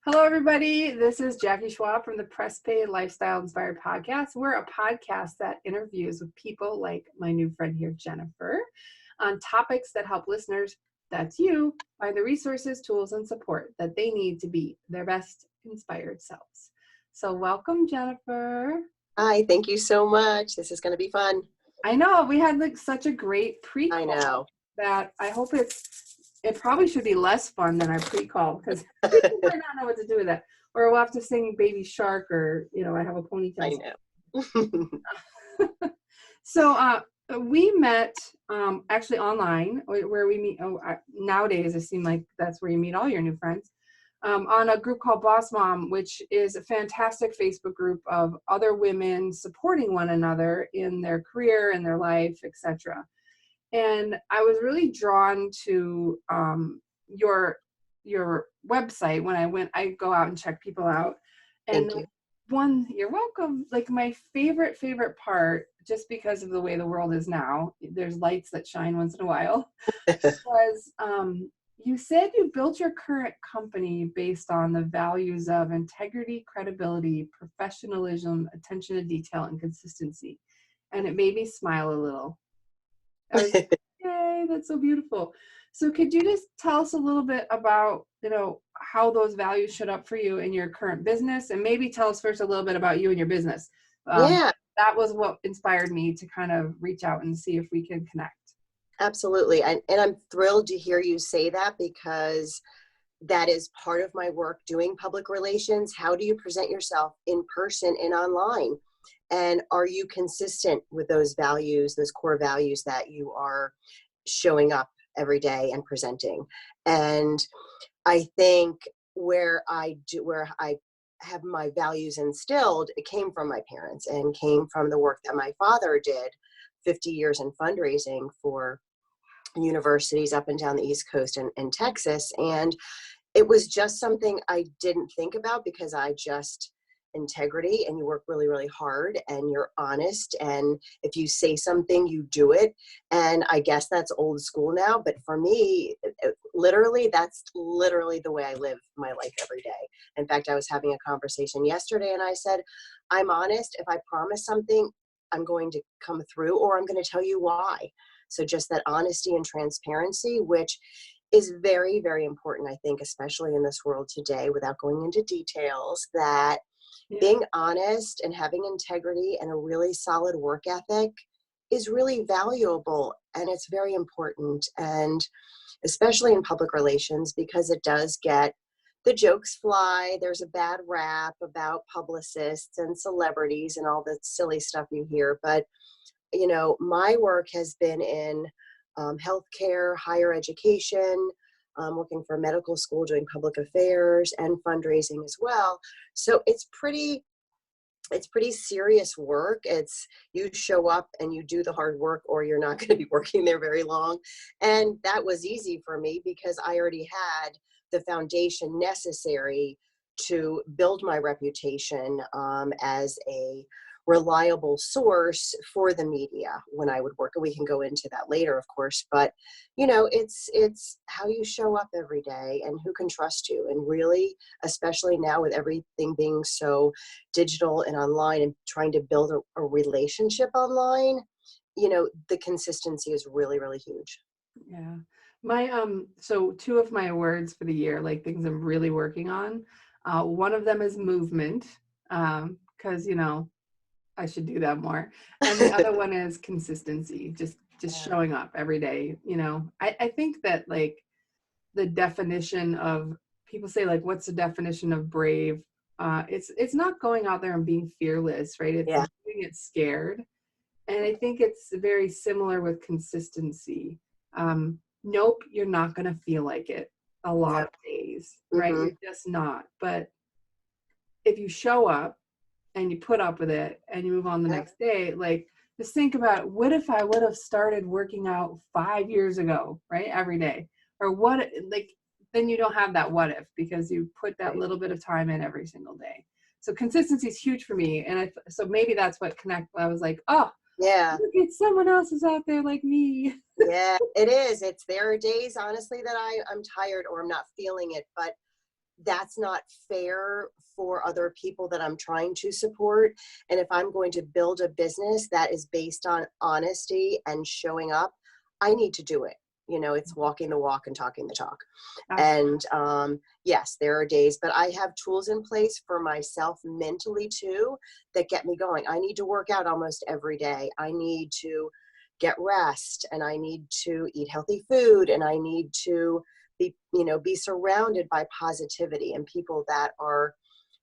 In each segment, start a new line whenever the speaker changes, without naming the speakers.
Hello, everybody. This is Jackie Schwab from the Press Pay Lifestyle Inspired Podcast. We're a podcast that interviews with people like my new friend here, Jennifer, on topics that help listeners, that's you, find the resources, tools, and support that they need to be their best inspired selves. So welcome, Jennifer.
Hi, thank you so much. This is going to be fun.
I know we had like such a great pre-call.
I know.
That I hope it probably should be less fun than our pre-call because people might not know what to do with that. Or we'll have to sing Baby Shark or, I have a ponytail.
I know.
So we met actually online where we meet. Nowadays, it seems like that's where you meet all your new friends. On a group called Boss Mom, which is a fantastic Facebook group of other women supporting one another in their career and their life, etc. And I was really drawn to your website when I go out and check people out. And
Thank you.
you're welcome. Like my favorite part, just because of the way the world is now, there's lights that shine once in a while, was you said you built your current company based on the values of integrity, credibility, professionalism, attention to detail, and consistency. And it made me smile a little. I was like, yay, that's so beautiful. So could you just tell us a little bit about, how those values showed up for you in your current business, and maybe tell us first a little bit about you and your business.
Yeah,
That was what inspired me to kind of reach out and see if we can connect.
absolutely. And I'm thrilled to hear you say that because that is part of my work doing public relations. How do you present yourself in person and online? And are you consistent with those values, those core values that you are showing up every day and presenting? And I think where I have my values instilled, it came from my parents and came from the work that my father did 50 years in fundraising for universities up and down the East Coast and Texas. And it was just something I didn't think about because integrity, and you work really, really hard and you're honest. And if you say something, you do it. And I guess that's old school now. But for me, that's literally the way I live my life every day. In fact, I was having a conversation yesterday and I said, I'm honest. If I promise something, I'm going to come through, or I'm going to tell you why. So just that honesty and transparency, which is very, very important, I think, especially in this world today, without going into details, that being honest and having integrity and a really solid work ethic is really valuable, and it's very important. And especially in public relations, because it does get the jokes fly. There's a bad rap about publicists and celebrities and all the silly stuff you hear. But, my work has been in healthcare, higher education, working for a medical school, doing public affairs and fundraising as well. So it's pretty serious work. It's you show up and you do the hard work, or you're not going to be working there very long. And that was easy for me because I already had the foundation necessary to build my reputation as a reliable source for the media when I would work. And we can go into that later, of course, but it's how you show up every day and who can trust you. And really, especially now with everything being so digital and online and trying to build a relationship online, the consistency is really, really huge.
Yeah. So two of my words for the year, like things I'm really working on. One of them is movement. Cause I should do that more. And the other one is consistency, just showing up every day. I think that like the definition of people say like, what's the definition of brave? It's not going out there and being fearless, right? It's doing it scared. And I think it's very similar with consistency. Nope, you're not going to feel like it a lot of days, right?
Mm-hmm.
You're just not. But if you show up, and you put up with it and you move on the next day, like just think about what if I would have started working out 5 years ago, right? Every day. Or then you don't have that what if because you put that little bit of time in every single day. So consistency is huge for me. And so maybe that's what I was like, oh,
yeah,
look at someone else is out there like me.
Yeah, it is. There are days, honestly, that I'm tired or I'm not feeling it, but that's not fair for other people that I'm trying to support. And if I'm going to build a business that is based on honesty and showing up, I need to do it. You know, it's walking the walk and talking the talk.
Absolutely.
And yes, there are days, but I have tools in place for myself mentally too that get me going. I need to work out almost every day. I need to get rest, and I need to eat healthy food, and I need to be surrounded by positivity and people that are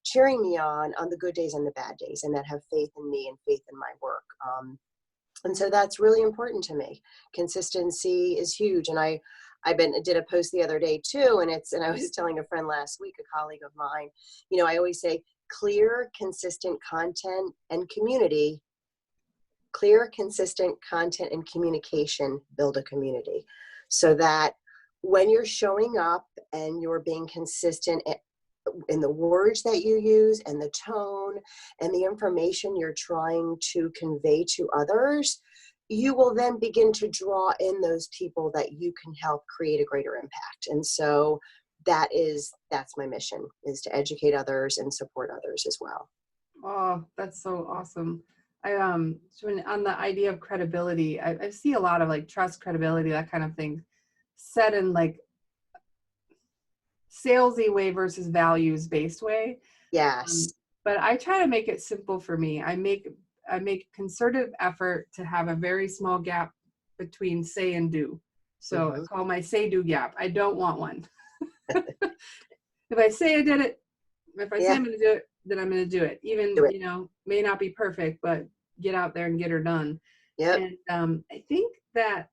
cheering me on the good days and the bad days, and that have faith in me and faith in my work. And so that's really important to me. Consistency is huge. And I did a post the other day too, and I was telling a friend last week, a colleague of mine, I always say clear, consistent content and community. Clear, consistent content and communication build a community, so that when you're showing up and you're being consistent in the words that you use and the tone and the information you're trying to convey to others, you will then begin to draw in those people that you can help create a greater impact. And so that's my mission, is to educate others and support others as well.
Oh, that's so awesome. On the idea of credibility, I see a lot of like trust, credibility, that kind of thing said in like salesy way versus values based way.
Yes.
But I try to make it simple for me. I make concerted effort to have a very small gap between say and do. So I call my say do gap. I don't want one. If I say I did it, if I say I'm going to do it, then I'm going to do it. Even, may not be perfect, but get out there and get her done.
Yep.
And I think that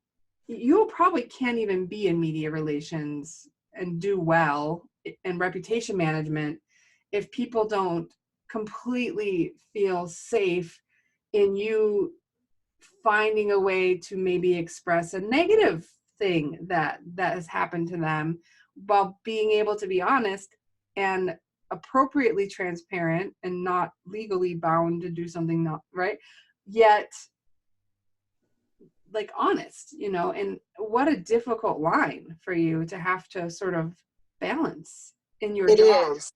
you probably can't even be in media relations and do well in reputation management if people don't completely feel safe in you finding a way to maybe express a negative thing that has happened to them, while being able to be honest and appropriately transparent and not legally bound to do something not right, yet like honest, and what a difficult line for you to have to sort of balance in your
It
job.
is.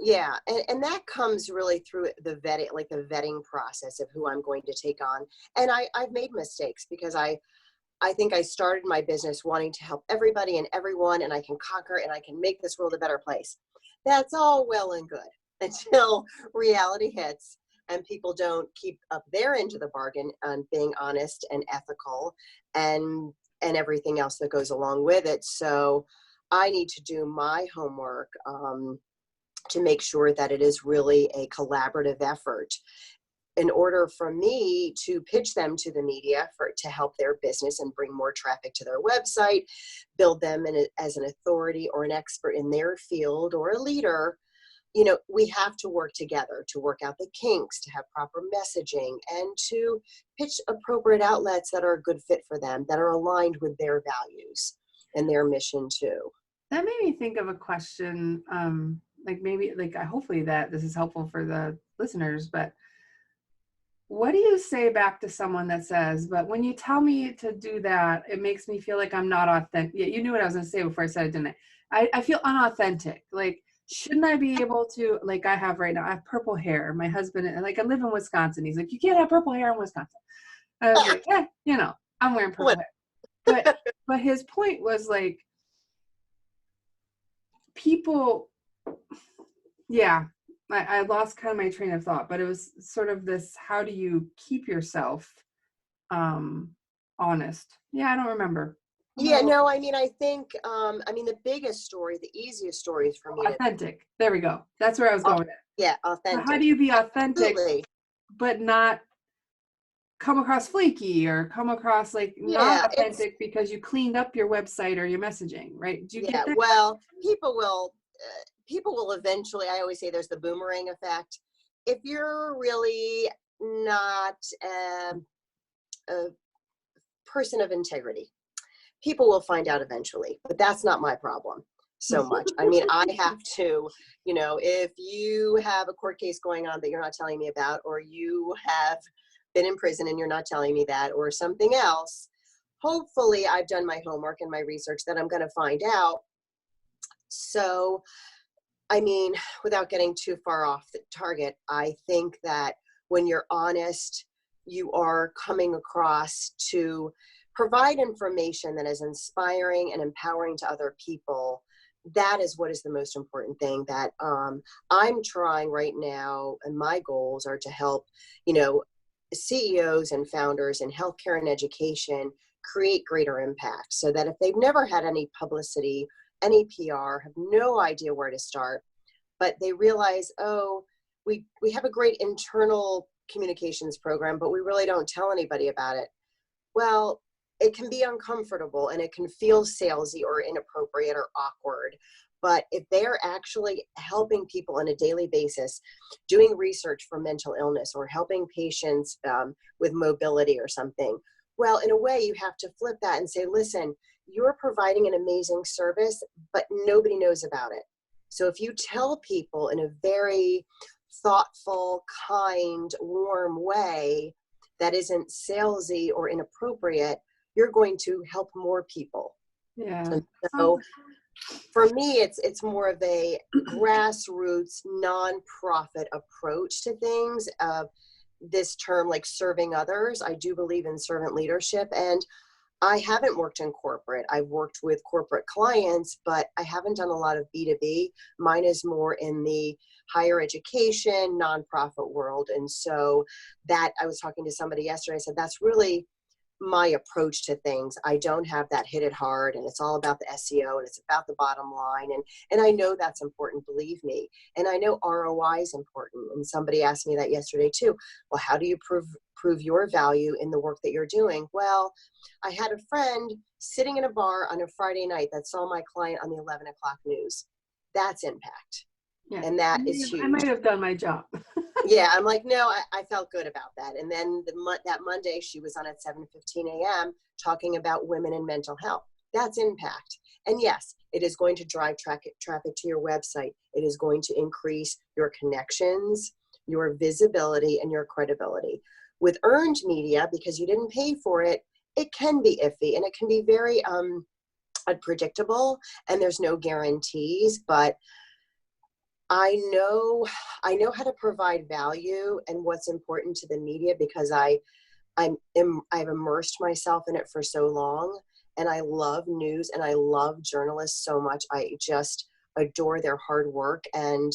Yeah. And that comes really through the vetting process of who I'm going to take on. And I've made mistakes, because I think I started my business wanting to help everybody and everyone, and I can conquer and I can make this world a better place. That's all well and good until reality hits and people don't keep up their end of the bargain on being honest and ethical and everything else that goes along with it. So I need to do my homework to make sure that it is really a collaborative effort, in order for me to pitch them to the media to help their business and bring more traffic to their website, build them as an authority or an expert in their field or a leader. We have to work together to work out the kinks, to have proper messaging, and to pitch appropriate outlets that are a good fit for them, that are aligned with their values and their mission too.
That made me think of a question, hopefully that this is helpful for the listeners, but what do you say back to someone that says, but when you tell me to do that, it makes me feel like I'm not authentic? Yeah, you knew what I was going to say before I said it, didn't I? I feel unauthentic. Like, shouldn't I be able to, like I have right now, I have purple hair. My husband, like I live in Wisconsin. He's like, you can't have purple hair in Wisconsin. I was like, I'm wearing purple hair. But his point was like, people, yeah, I lost kind of my train of thought, but it was sort of this, how do you keep yourself honest? Yeah, I don't remember.
Yeah, no, I think, the biggest story, the easiest story is for me to.
Authentic. There we go. That's where I was going with it.
Yeah,
So
authentic.
how do you be authentic,
Absolutely.
but not come across flaky or come across like not
Yeah,
authentic because you cleaned up your website or your messaging, right? Do you get that?
well, people will eventually, I always say there's the boomerang effect. If you're really not a person of integrity, people will find out eventually, but that's not my problem so much. I have to, if you have a court case going on that you're not telling me about, or you have been in prison and you're not telling me that, or something else, hopefully I've done my homework and my research that I'm going to find out. So I mean, without getting too far off the target, I think that when you're honest, you are coming across to provide information that is inspiring and empowering to other people. That is what is the most important thing that I'm trying right now. And my goals are to help, you know, CEOs and founders in healthcare and education create greater impact so that if they've never had any publicity, any PR, have no idea where to start, but they realize, oh, we have a great internal communications program, but we really don't tell anybody about it. Well, it can be uncomfortable and it can feel salesy or inappropriate or awkward. But if they are actually helping people on a daily basis, doing research for mental illness or helping patients with mobility or something, well, in a way, you have to flip that and say, listen, you're providing an amazing service, but nobody knows about it. So if you tell people in a very thoughtful, kind, warm way that isn't salesy or inappropriate, you're going to help more people.
Yeah.
And so for me, it's more of a grassroots, nonprofit approach to things of this term, like serving others. I do believe in servant leadership, and I haven't worked in corporate. I've worked with corporate clients, but I haven't done a lot of B2B. Mine is more in the higher education, nonprofit world. And so that, I was talking to somebody yesterday, I said, that's really my approach to things. I don't have that hit it hard, and it's all about the SEO and it's about the bottom line. And I know that's important, believe me. And I know ROI is important. And somebody asked me that yesterday too. Well, how do you prove your value in the work that you're doing? Well, I had a friend sitting in a bar on a Friday night that saw my client on the 11 o'clock news. That's impact.
Yeah.
And that is huge.
I might have done my job.
Yeah, I'm like, no, I felt good about that. And then that Monday, she was on at 7:15 a.m. talking about women and mental health. That's impact. And yes, it is going to drive traffic to your website. It is going to increase your connections, your visibility, and your credibility. With earned media, because you didn't pay for it, it can be iffy and it can be very unpredictable, and there's no guarantees, but I know how to provide value and what's important to the media because I've immersed myself in it for so long, and I love news and I love journalists so much. I just adore their hard work, and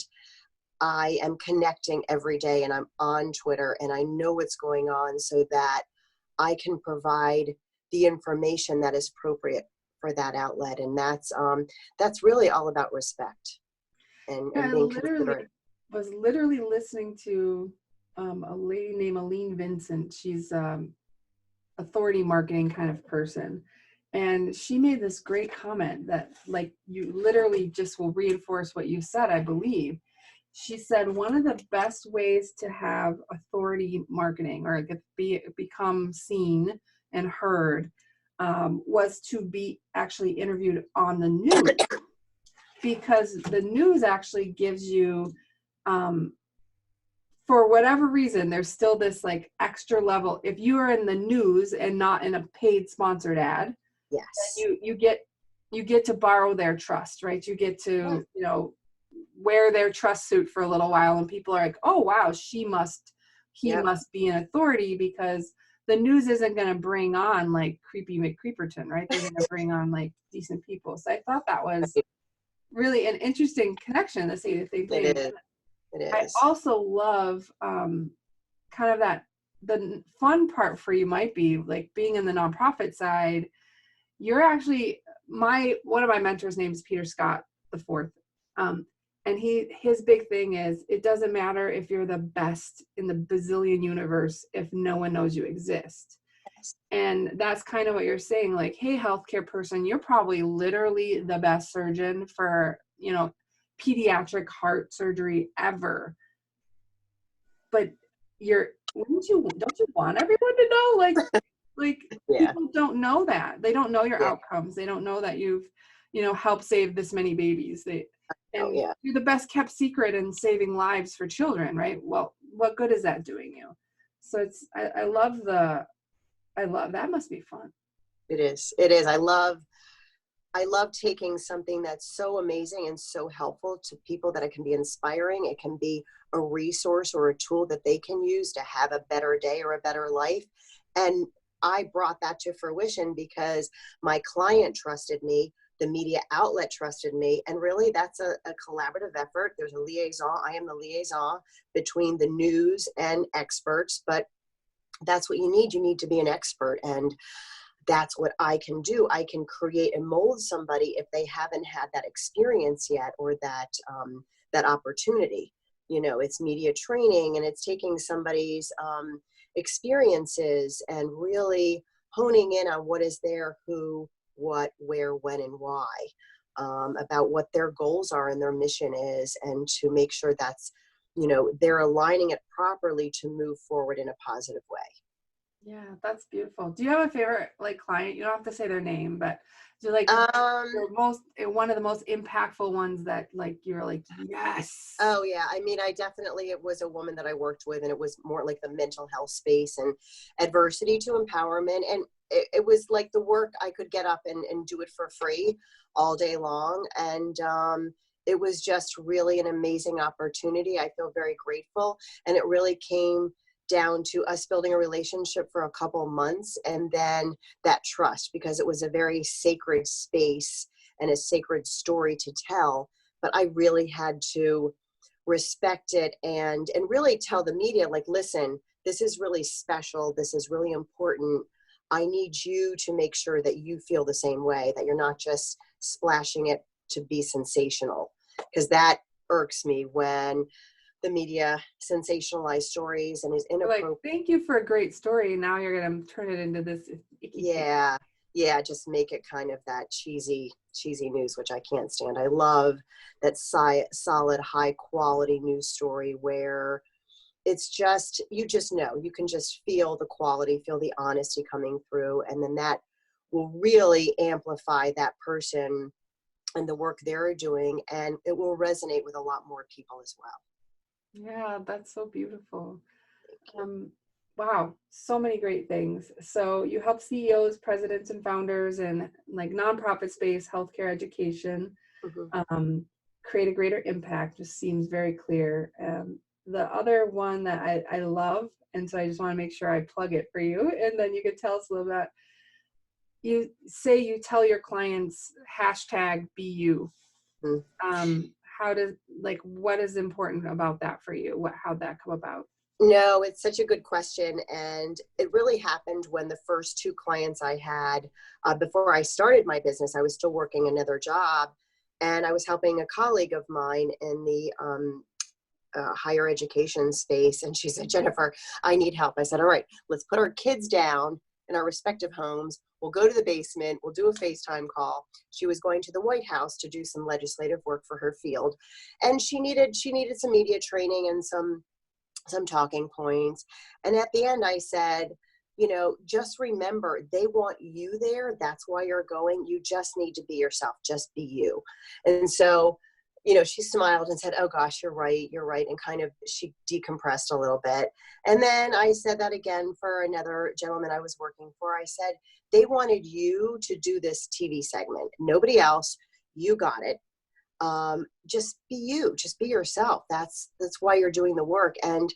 I am connecting every day, and I'm on Twitter, and I know what's going on so that I can provide the information that is appropriate for that outlet. And that's really all about respect. And
I
being considerate.
was literally listening to a lady named Aline Vincent. She's authority marketing kind of person. And she made this great comment that, like, you literally just will reinforce what you said, I believe. She said one of the best ways to have authority marketing or become seen and heard was to be actually interviewed on the news. Because the news actually gives you, for whatever reason, there's still this like extra level. If you are in the news and not in a paid sponsored ad,
Yes,
you get to borrow their trust, right? You get to, wear their trust suit for a little while, and people are like, oh wow, he must be an authority, because the news isn't going to bring on like creepy McCreeperton, right? They're going to bring on like decent people. So I thought that was really an interesting connection to see that they made.
it is.
I also love kind of that the fun part for you might be like being in the nonprofit side. You're actually one of my mentors' name is Peter Scott the Fourth, and his big thing is it doesn't matter if you're the best in the bazillion universe if no one knows you exist. And that's kind of what you're saying, like, hey, healthcare person, you're probably literally the best surgeon for, pediatric heart surgery ever. But don't you want everyone to know? Like
Yeah.
People don't know that. They don't know your outcomes. They don't know that you've, helped save this many babies. You're the best kept secret in saving lives for children, right? Well, what good is that doing you? So I love that. Must be fun.
It is. I love I love taking something that's so amazing and so helpful to people that it can be inspiring. It can be a resource or a tool that they can use to have a better day or a better life. And I brought that to fruition because my client trusted me, the media outlet trusted me, and really that's a collaborative effort. There's a liaison. I am the liaison between the news and experts, but that's what you need. You need to be an expert. And that's what I can do. I can create and mold somebody if they haven't had that experience yet, or that opportunity. It's media training, and it's taking somebody's experiences and really honing in on what is there, who, what, where, when, and why, about what their goals are and their mission is, and to make sure that's, they're aligning it properly to move forward in a positive way.
Yeah, that's beautiful. Do you have a favorite like client? You don't have to say their name, but do you like
Um,
one of the most impactful ones that like you're like, yes.
Oh yeah, I mean, it was a woman that I worked with, and it was more like the mental health space and adversity to empowerment. And it was like the work I could get up and do it for free all day long. And it was just really an amazing opportunity. I feel very grateful. And it really came down to us building a relationship for a couple months, and then that trust, because it was a very sacred space and a sacred story to tell. But I really had to respect it and really tell the media, like, listen, this is really special. This is really important. I need you to make sure that you feel the same way, that you're not just splashing it to be sensational, because that irks me when the media sensationalize stories and is
Like,
inappropriate.
thank you for a great story. Now you're gonna turn it into this icky thing.
Yeah, just make it kind of that cheesy news, which I can't stand. I love that solid, high quality news story where it's just, you just know, you can just feel the quality, feel the honesty coming through, and then that will really amplify that person and the work they're doing, and it will resonate with a lot more people as well.
Yeah, that's so beautiful. Wow, so many great things. So you help CEOs, presidents, and founders in like nonprofit space, healthcare, education,
Mhm.
create a greater impact. Just seems very clear. The other one that I love, and so I just want to make sure I plug it for you, and then you could tell us a little bit. You say you tell your clients hashtag be you.
Mhm.
How does like what is important about that for you? How'd that come about?
No, it's such a good question. And it really happened when the first two clients I had, before I started my business, I was still working another job. And I was helping a colleague of mine in the higher education space. And she said, Jennifer, I need help. I said, all right, let's put our kids down in our respective homes. We'll go to the basement. We'll do a FaceTime call. She was going to the White House to do some legislative work for her field. And she needed some media training and some talking points. And at the end, I said, just remember, they want you there. That's why you're going. You just need to be yourself. Just be you. And so, she smiled and said, oh gosh, you're right. You're right. And kind of, she decompressed a little bit. And then I said that again for another gentleman I was working for. I said, they wanted you to do this TV segment. Nobody else. You got it. Just be you, just be yourself. That's why you're doing the work. And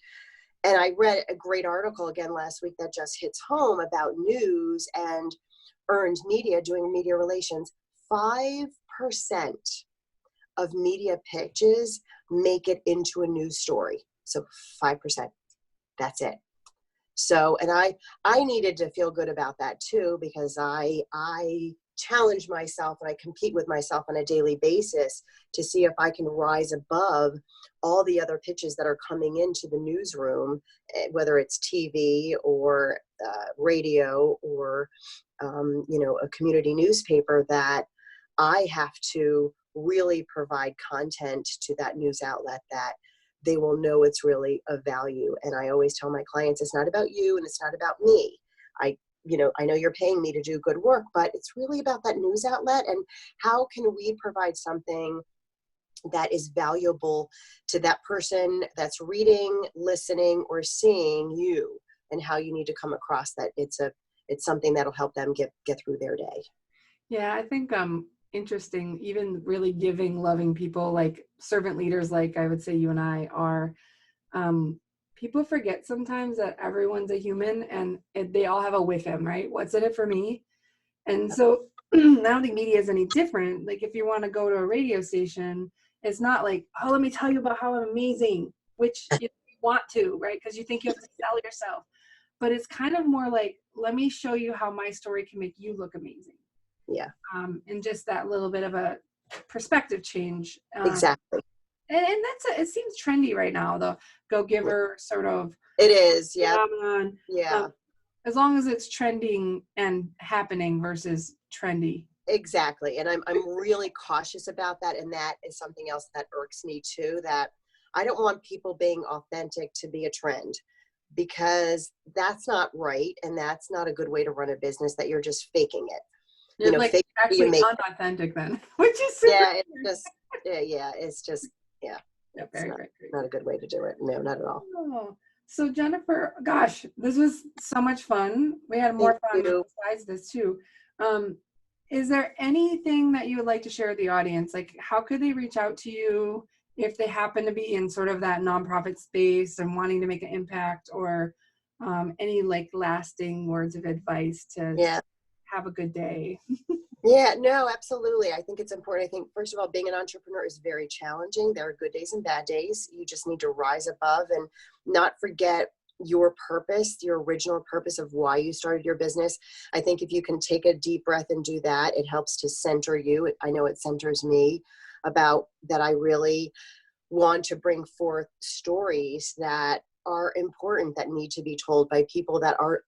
I read a great article again last week that just hits home about news and earned media, doing media relations. 5% of media pitches make it into a news story. So 5%, that's it. So, and I needed to feel good about that too, because I challenge myself and I compete with myself on a daily basis to see if I can rise above all the other pitches that are coming into the newsroom, whether it's TV or radio or, a community newspaper, that I have to really provide content to that news outlet that they will know it's really of value. And I always tell my clients, it's not about you and it's not about me. I know you're paying me to do good work, but it's really about that news outlet, and how can we provide something that is valuable to that person that's reading, listening, or seeing you, and how you need to come across that it's something that'll help them get through their day.
Yeah, I think interesting, even really giving, loving people, like servant leaders, like I would say you and I are. People forget sometimes that everyone's a human and they all have a with him, right? What's in it for me? And so I don't think media is any different. Like if you want to go to a radio station, it's not like, oh, let me tell you about how I'm amazing, which you want to, right? Because you think you have to sell yourself. But it's kind of more like, let me show you how my story can make you look amazing.
Yeah.
And just that little bit of a perspective change.
Exactly.
And it seems trendy right now, the go giver sort of
It is. Yeah.
phenomenon.
Yeah.
As long as it's trending and happening versus trendy.
Exactly. And I'm really cautious about that. And that is something else that irks me too, that I don't want people being authentic to be a trend, because that's not right. And that's not a good way to run a business, that you're just faking it.
You're like
Fake
actually
you make.
unauthentic then, which is super.
Yeah, it's just, yeah, it's just, yeah.
Yeah,
It's
very, very great.
not a good way to do it. No, not at all.
Oh, so Jennifer, gosh, this was so much fun. We had more
Thank
fun
you.
besides this too. Is there anything that you would like to share with the audience? Like, how could they reach out to you if they happen to be in sort of that nonprofit space and wanting to make an impact, or any like lasting words of advice to
Yeah.
have a good day?
Yeah, no, absolutely. I think it's important. I think, first of all, being an entrepreneur is very challenging. There are good days and bad days. You just need to rise above and not forget your purpose, your original purpose of why you started your business. I think if you can take a deep breath and do that, it helps to center you. I know it centers me, about that I really want to bring forth stories that are important, that need to be told by people that are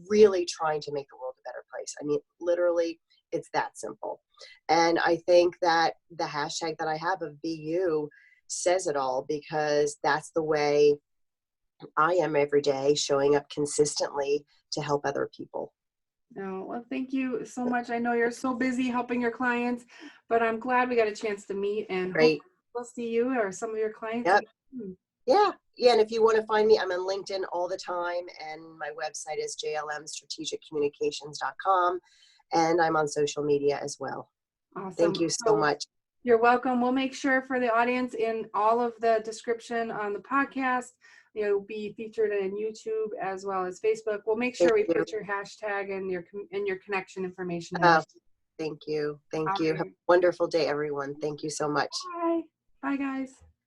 really trying to make the world a better place. I mean, literally, it's that simple. And I think that the hashtag that I have of Be You says it all, because that's the way I am every day, showing up consistently to help other people.
No, well, thank you so much. I know you're so busy helping your clients, but I'm glad we got a chance to meet, and hopefully
Great.
we'll see you or some of your clients
Yep.
again soon.
Yeah. Yeah. And if you want to find me, I'm on LinkedIn all the time. And my website is jlmstrategiccommunications.com. And I'm on social media as well. Thank
Awesome.
you so
So
much.
you're welcome. We'll make sure for the audience in all of the description on the podcast, you'll be featured in YouTube as well as Facebook. We'll make
Thank
sure we
you.
put your hashtag and your connection information in there.
Oh, thank you. Thank
All
you. Have
right.
a wonderful day, everyone. Thank you so much.
Bye. Bye, guys.